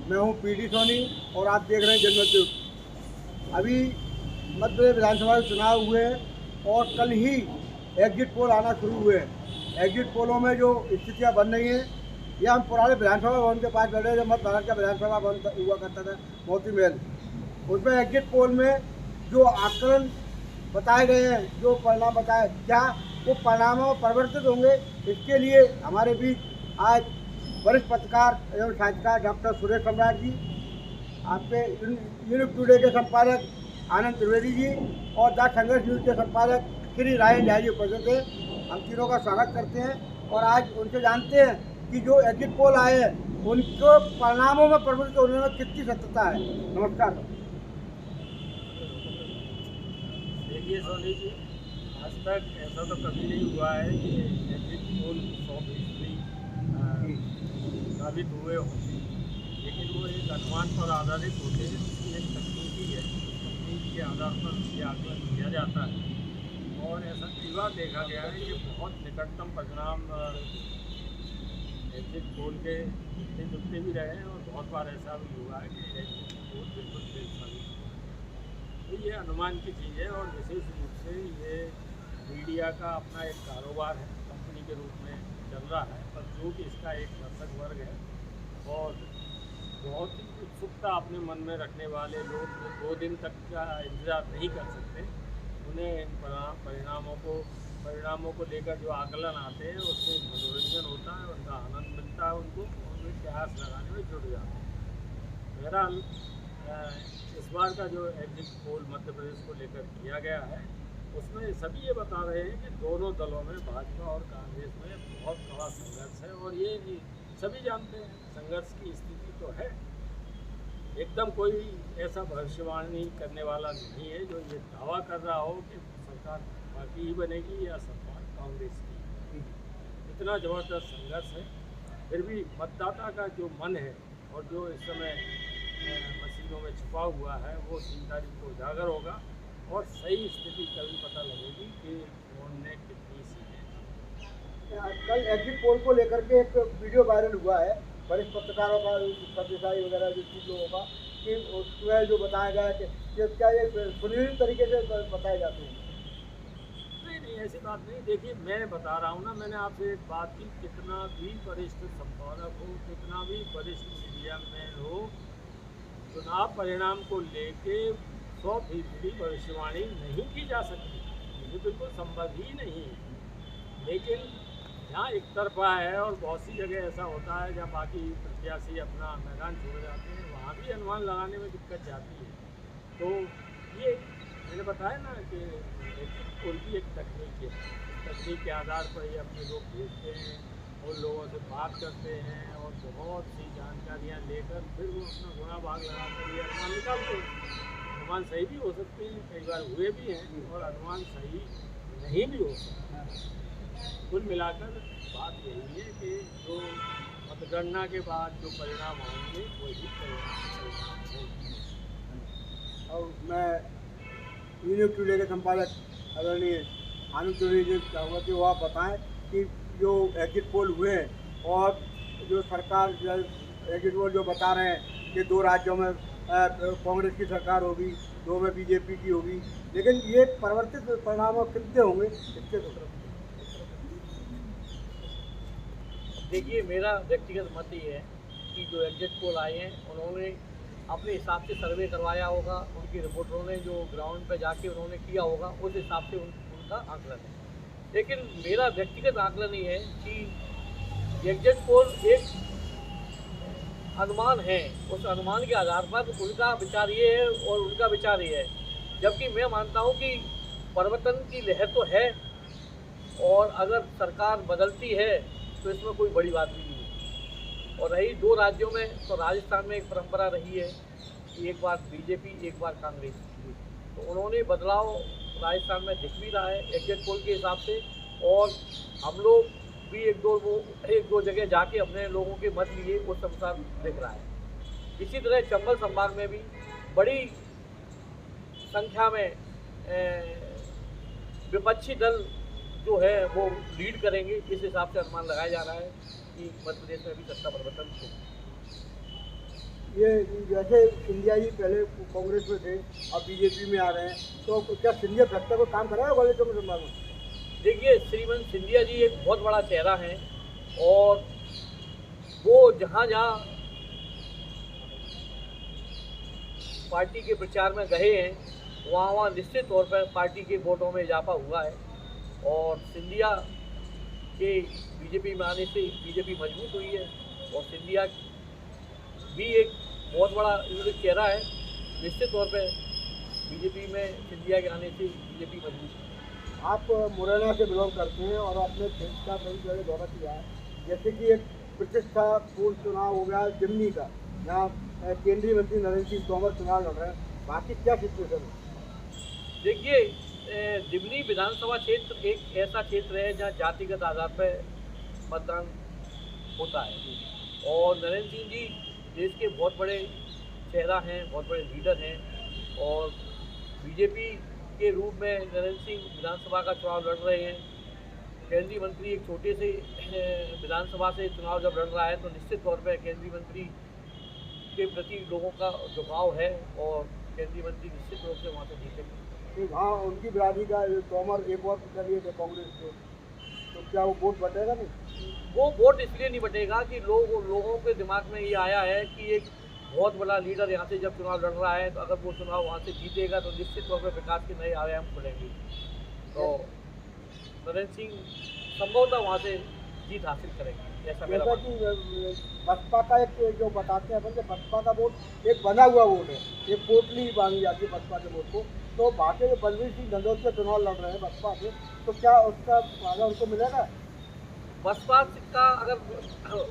मैं हूँ पीडी सोनी और आप देख रहे हैं जनमत न्यूज़। अभी मध्य प्रदेश विधानसभा के चुनाव हुए हैं और कल ही एग्जिट पोल आना शुरू हुए हैं। एग्जिट पोलों में जो स्थितियाँ बन रही हैं, यह हम पुराने विधानसभा भवन के पास बैठे, जब मध्य भारत का विधानसभा भवन हुआ करता था मोती महल, उसमें एग्जिट पोल में जो आकलन बताए गए हैं, जो परिणाम बताए, क्या वो परिणामों परिवर्तित होंगे, इसके लिए हमारे बीच आज वरिष्ठ पत्रकार एवं साहित्यकार डॉक्टर सुरेश सम्राट जी, आपके यूनिक टुडे के संपादक आनंद त्रिवेदी जी और द संघर्ष न्यूज़ के संपादक श्री रायन झा जी उपस्थित हैं। हम तीनों का स्वागत करते हैं और आज उनसे जानते हैं कि जो एग्जिट पोल आए हैं उनको परिणामों में परिवर्तित होने में कितनी सत्यता है। नमस्कार। देखिए सोनी जी, आज तक ऐसा तो कभी नहीं हुआ है कि एग्जिट पोल 100% साबित हुए हों, लेकिन वो एक अनुमान पर आधारित होते हैं। उसकी एक तकनीकी है, तकनीक के आधार पर ये आकलन किया जाता है और ऐसा कई बार देखा गया है कि बहुत निकटतम परिणाम एग्जिट पोल के मिलते जुलते भी रहे हैं और बहुत बार ऐसा भी हुआ है कि एग्जिट पोल बिल्कुल फेल साबित हुआ। तो ये अनुमान की चीज़ है और विशेष रूप से ये मीडिया का अपना एक कारोबार है, कंपनी के रूप में चल रहा है, पर जो कि इसका एक दर्शक वर्ग है और बहुत ही उत्सुकता अपने मन में रखने वाले लोग जो 2 दिन तक का इंतज़ार नहीं कर सकते, उन्हें इन परिणामों को लेकर जो आकलन आते हैं उसमें मनोरंजन होता है, उनका आनंद मिलता है, उनको उनमें प्रयास लगाने में जुट जाते हैं। बहरहाल इस बार का जो एग्जिट पोल मध्य प्रदेश को लेकर किया गया है उसमें सभी ये बता रहे हैं कि दोनों दलों में, भाजपा और कांग्रेस में बहुत बड़ा संघर्ष है और ये सभी जानते हैं संघर्ष की स्थिति तो है। एकदम कोई ऐसा भविष्यवाणी करने वाला नहीं है जो ये दावा कर रहा हो कि सरकार पार्टी ही बनेगी या सरकार कांग्रेस की। इतना ज़बरदस्त संघर्ष है, फिर भी मतदाता का जो मन है और जो इस समय मशीनों में छुपा हुआ है वो 3 तारीख को उजागर होगा और सही स्थिति कभी पता लगेगी कि उन्होंने कितनी सीटें। कल एग्जिट पोल को लेकर के एक वीडियो वायरल हुआ है वरिष्ठ पत्रकारों का, सब्यसाई वगैरह जो चीज़ लोगों का, कि उसमें जो बताया गया है कि क्या ये सुनिश्चित तरीके से बताए जाते हैं। नहीं, ऐसी बात नहीं। देखिए, मैं बता रहा हूँ ना, मैंने आपसे एक बात की, कितना भी वरिष्ठ संपादक हो, कितना भी वरिष्ठ मीडिया मैन हो, चुनाव परिणाम को लेके 100% भविष्यवाणी नहीं की जा सकती, ये बिल्कुल संभव ही नहीं है। लेकिन जहाँ एक तरफा है और बहुत सी जगह ऐसा होता है जहाँ बाकी प्रत्याशी अपना मैदान छोड़ जाते हैं, वहाँ भी अनुमान लगाने में दिक्कत जाती है। तो ये मैंने बताया ना कि एग्जिट पोल की एक तकनीक है, तकनीक के आधार पर ये अपने लोग भेजते हैं और लोगों से बात करते हैं और बहुत सी जानकारियाँ लेकर फिर वो अपना गुणा भाग लगाकर ये अनुमान निकालते हैं। अनुमान सही भी हो सकते हैं, कई बार हुए भी हैं, और अनुमान सही नहीं भी हो सकते हैं। कुल मिलाकर बात यही है कि जो मतगणना के बाद जो परिणाम आएंगे वही परिणाम होंगे। और मैं यूनिक टुडे के संपादक आदरणीय आनंद त्रिवेदी जी चाहूँगा कि वो आप बताएं कि जो एग्जिट पोल हुए हैं और जो सरकार एग्जिट पोल जो बता रहे हैं कि 2 राज्यों में कांग्रेस की सरकार होगी, 2 में बीजेपी की होगी, लेकिन ये परिवर्तित परिणाम कितने होंगे इसके तो। देखिए, मेरा व्यक्तिगत मत ये है कि जो एग्जिट पोल आए हैं उन्होंने अपने हिसाब से सर्वे करवाया होगा, उनकी रिपोर्टरों ने जो ग्राउंड पर जाके उन्होंने किया होगा उस हिसाब से उनका आकलन है। लेकिन मेरा व्यक्तिगत आकलन ये है कि एग्जिट पोल एक अनुमान है, उस अनुमान के आधार पर उनका विचार ये है और उनका विचार ये है, जबकि मैं मानता हूँ कि परिवर्तन की लहर तो है और अगर सरकार बदलती है तो इसमें कोई बड़ी बात भी नहीं है। और रही 2 राज्यों में, तो राजस्थान में एक परंपरा रही है कि एक बार बीजेपी एक बार कांग्रेस, तो उन्होंने बदलाव राजस्थान में दिख भी रहा है एग्जिट पोल के हिसाब से, और हम लोग भी एक दो जगह जाके अपने लोगों के मत लिए उस अनुसार दिख रहा है। इसी तरह चंबल संभाग में भी बड़ी संख्या में विपक्षी दल जो है वो लीड करेंगे, इस हिसाब से अनुमान लगाया जा रहा है कि मध्य प्रदेश में भी सत्ता परिवर्तन होगा। ये जैसे सिंधिया जी पहले कांग्रेस में थे, अब बीजेपी में आ रहे हैं, तो क्या सिंधिया फैक्टर को काम कराया ग्वालियर चौमुखी संभाग में? देखिए, श्रीमंत सिंधिया जी एक बहुत बड़ा चेहरा है और वो जहाँ जहाँ पार्टी के प्रचार में गए हैं वहाँ वहाँ निश्चित तौर पर पार्टी के वोटों में इजाफा हुआ है और सिंधिया के बीजेपी में आने से बीजेपी मजबूत हुई है और सिंधिया भी एक बहुत बड़ा चेहरा है। निश्चित तौर पे बीजेपी में सिंधिया के आने से बीजेपी मजबूत है। आप मुरैना से बिलोंग करते हैं और आपने क्षेत्र का कई जगह दौरा किया है, जैसे कि एक प्रतिष्ठापूर्ण चुनाव हो गया जिमनी का, जहाँ केंद्रीय मंत्री नरेंद्र सिंह तोमर चुनाव लड़ रहे हैं, बाकी क्या सिचुएशन है? देखिए, दिमनी विधानसभा क्षेत्र एक ऐसा क्षेत्र है जहाँ जातिगत आधार पर मतदान होता है और नरेंद्र सिंह जी देश के बहुत बड़े चेहरा हैं, बहुत बड़े लीडर हैं और बीजेपी के रूप में नरेंद्र सिंह विधानसभा का चुनाव लड़ रहे हैं। केंद्रीय मंत्री एक छोटे से विधानसभा से चुनाव जब लड़ रहा है तो निश्चित तौर पर केंद्रीय मंत्री के प्रति लोगों का झुकाव है और केंद्रीय मंत्री निश्चित रूप से वहाँ से जीतेंगे। हाँ, उनकी बिरादरी का तोमर एक और कर लिए थे कांग्रेस को, तो क्या वो वोट बटेगा नहीं? वो वोट इसलिए नहीं बटेगा कि लोगों के दिमाग में ये आया है कि एक बहुत बड़ा लीडर यहाँ से जब चुनाव लड़ रहा है तो अगर वो चुनाव वहाँ से जीतेगा तो निश्चित तौर पर विकास के नए आयाम खुलेंगे। तो नरेंद्र सिंह संभवतः वहाँ से जीत हासिल करेंगे, ऐसा मेरा जैसा कि बसपा का एक जो बताते हैं अपन, बसपा का वोट एक बना हुआ वोट है, एक पोटली बांधी जाती है बसपा के वोट को, तो बाकी जो बलवीर सिंह धंधोत के चुनाव लड़ रहे हैं बसपा से, तो क्या उसका फायदा उनको मिलेगा? बसपा का अगर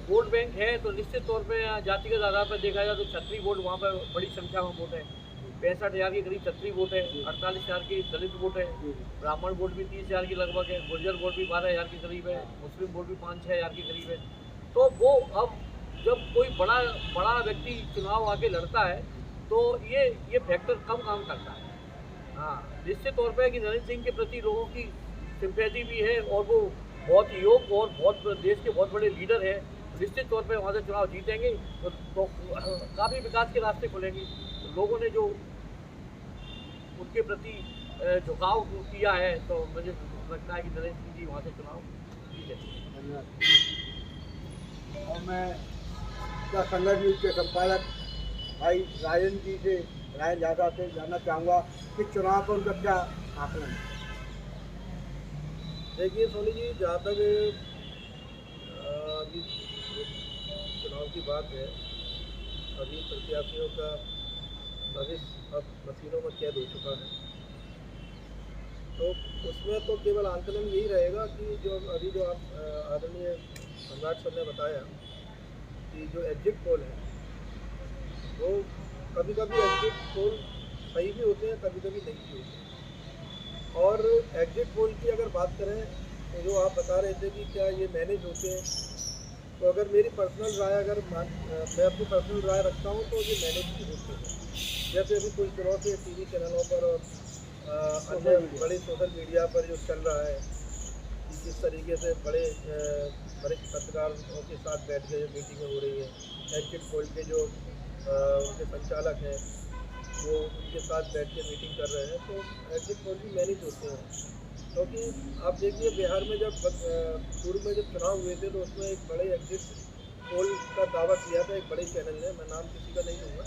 वोट बैंक है तो निश्चित तौर पे जातिगत आधार पर देखा जाए तो क्षत्रिय वोट वहाँ पर बड़ी संख्या में वोट है। 65,000 के करीब क्षत्रिय वोट है, 48,000 की दलित वोट है, ब्राह्मण वोट भी 30,000 के लगभग है, गुर्जर वोट भी 12,000 के करीब है, मुस्लिम वोट भी 5-6 हज़ार के करीब है। तो वो अब जब कोई बड़ा व्यक्ति चुनाव आके लड़ता है तो ये फैक्टर कम काम करता है। हाँ, निश्चित तौर पर कि नरेंद्र सिंह के प्रति लोगों की सिंपैथी भी है और वो बहुत योग और बहुत देश के बहुत बड़े लीडर हैं, निश्चित तौर पे वहाँ से चुनाव जीतेंगे तो काफ़ी विकास के रास्ते खुलेंगे। तो लोगों ने जो उनके प्रति झुकाव किया है तो मुझे लगता है कि नरेंद्र सिंह जी वहाँ से चुनाव जीतेंगे। धन्यवाद। और मैं क्या संघर्ष न्यूज के संपादक भाई राजन जी से, राजन झाझा से जानना चाहूँगा कि चुनाव का उनका क्या आकलन है? देखिए सोनी जी, जहाँ तक अभी चुनाव की बात है, अभी प्रत्याशियों का भविष्य अब मशीनों में कैद हो चुका है, तो उसमें तो केवल आंकलन यही रहेगा कि जो अभी जो आप आदरणीय सम्राट सर ने बताया कि जो एग्जिट पोल है वो कभी कभी एग्जिट पोल सही भी होते हैं, कभी कभी नहीं भी होते हैं। और एग्जिट पोल की अगर बात करें तो जो आप बता रहे थे कि क्या ये मैनेज होते हैं, तो अगर मेरी पर्सनल राय मैं अपनी पर्सनल राय रखता हूँ तो ये मैनेज भी होते हैं। जैसे अभी कुछ दिनों से टीवी चैनलों पर और अन्य बड़े सोशल मीडिया पर जो चल रहा है कि किस तरीके से बड़े पत्रकारों के साथ बैठ के मीटिंगें हो रही हैं, एग्जिट पोल के जो उनके संचालक हैं वो उनके साथ बैठ के मीटिंग कर रहे हैं, तो एग्जिट पोल भी मैनेज होते हैं। क्योंकि आप देखिए बिहार में जब पूर्व में जब चुनाव हुए थे तो उसमें एक बड़े एग्जिट पोल का दावा किया था एक बड़े चैनल ने, मैं नाम किसी का नहीं लूँगा,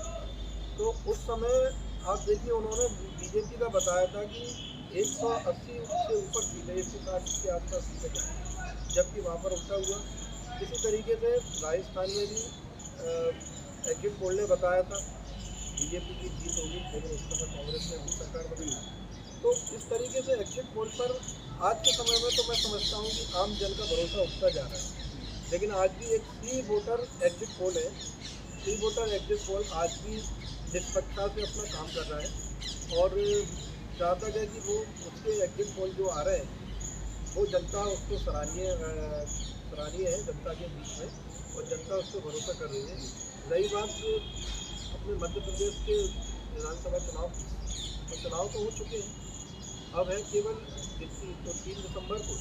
तो उस समय आप देखिए उन्होंने बीजेपी का बताया था कि 180 से ऊपर सीटें, 160 के आसपास सीटें जाएंगी, जबकि वहाँ पर उल्टा हुआ। इसी तरीके से राजस्थान में भी एग्जिट पोल ने बताया था बीजेपी की जीत होगी, लेकिन उस समय कांग्रेस ने भी सरकार बदली। तो इस तरीके से एग्जिट पोल पर आज के समय में तो मैं समझता हूँ कि आम जन का भरोसा उठता जा रहा है। लेकिन आज भी एक प्री वोटर एग्जिट पोल है, प्री वोटर एग्जिट पोल आज भी निष्पक्षता से अपना काम कर रहा है और जहाँ तक है कि वो उसके एग्जिट पोल जो आ रहे हैं वो जनता उसको सराहनीय है जनता के बीच में, और जनता उस पर भरोसा कर रही है। रही बात अपने मध्य प्रदेश के विधानसभा चुनाव तो हो चुके हैं, अब है केवल 3 दिसंबर को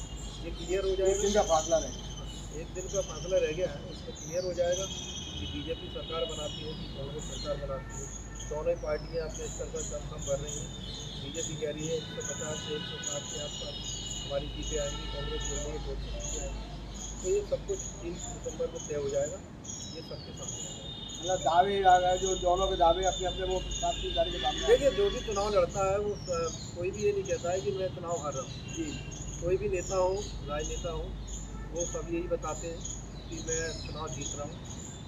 ये क्लियर हो जाएगा। एक दिन का फासला रह गया, एक दिन का फासला रह गया है, उसको क्लियर हो जाएगा कि बीजेपी सरकार बनाती है कि कांग्रेस सरकार बनाती है, दोनों ही पार्टियाँ अपने स्तर पर कम भर रही हैं। बीजेपी कह रही है 150 से 160 के आसपास हमारी सीटें आएंगी, कांग्रेस बोल रही है 200 सीटें आएंगी। तो ये सब कुछ 3 दिसंबर को तय हो जाएगा, ये सबके सामने आ जाएगा। मतलब दावे आ गए, जो दोनों के दावे अपने अपने वो 7 तारीख के सामने आ गए। देखिए, जो भी चुनाव लड़ता है वो कोई भी ये नहीं कहता है कि मैं चुनाव हार रहा हूँ। जी कोई भी नेता हो, राजनेता हो, वो सब यही बताते हैं कि मैं चुनाव जीत रहा हूँ।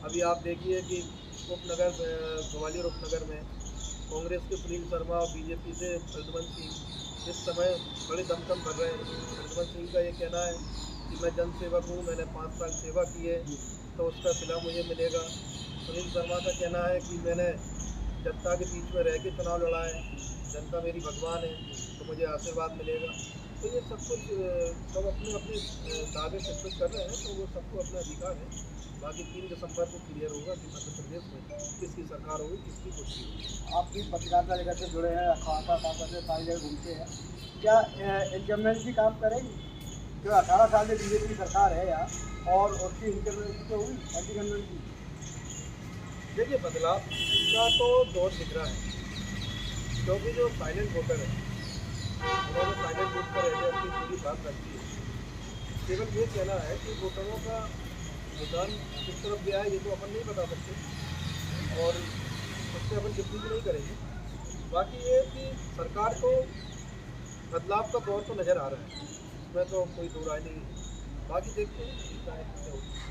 अभी आप देखिए कि उपनगर ग्वालियर उपनगर में कांग्रेस के सुनील शर्मा और बीजेपी से प्रद्युमन सिंह इस समय बड़े दमखम कर रहे हैं। प्रद्युमन सिंह का ये कहना है कि मैं जनसेवक हूँ, मैंने 5 साल सेवा की है, तो उसका सिला मुझे मिलेगा। सुनील शर्मा का कहना है कि मैंने जनता के बीच में रह के चुनाव लड़ा है, जनता मेरी भगवान है, तो मुझे आशीर्वाद मिलेगा। तो ये सब कुछ सब अपने अपने दावे प्रस्तुत कर रहे हैं, तो वो सबको अपना अधिकार है। बाकी 3 दिसंबर को क्लियर होगा कि मध्य प्रदेश में किसकी सरकार होगी, किसकी कुर्सी होगी। आप भी पत्रकारिता जगत से जुड़े हैं, अखबार काम करते हैं, सारी जगह घूमते हैं, क्या इनकम्बेंसी काम करेगी? जो 18 साल से बीजेपी की सरकार है यहाँ, और उसकी इनकम्बेंसी तो हुई एंटी कन्वेंसी। देखिए, बदलाव का तो दौर दिख रहा है, क्योंकि जो साइलेंट वोटर है उन्होंने साइलेंट वोट पर रहकर अपनी पूरी बात रखी है। केवल ये कहना है कि वोटरों का रुझान किस तरफ गया है ये तो अपन नहीं बता सकते, और उससे अपन टिप्पणी भी नहीं करेंगे। बाकी ये कि सरकार को बदलाव का दौर तो नज़र आ रहा है, इसमें तो कोई दो राय नहीं है। बाकी देखते हैं क्या है, क्या होगा।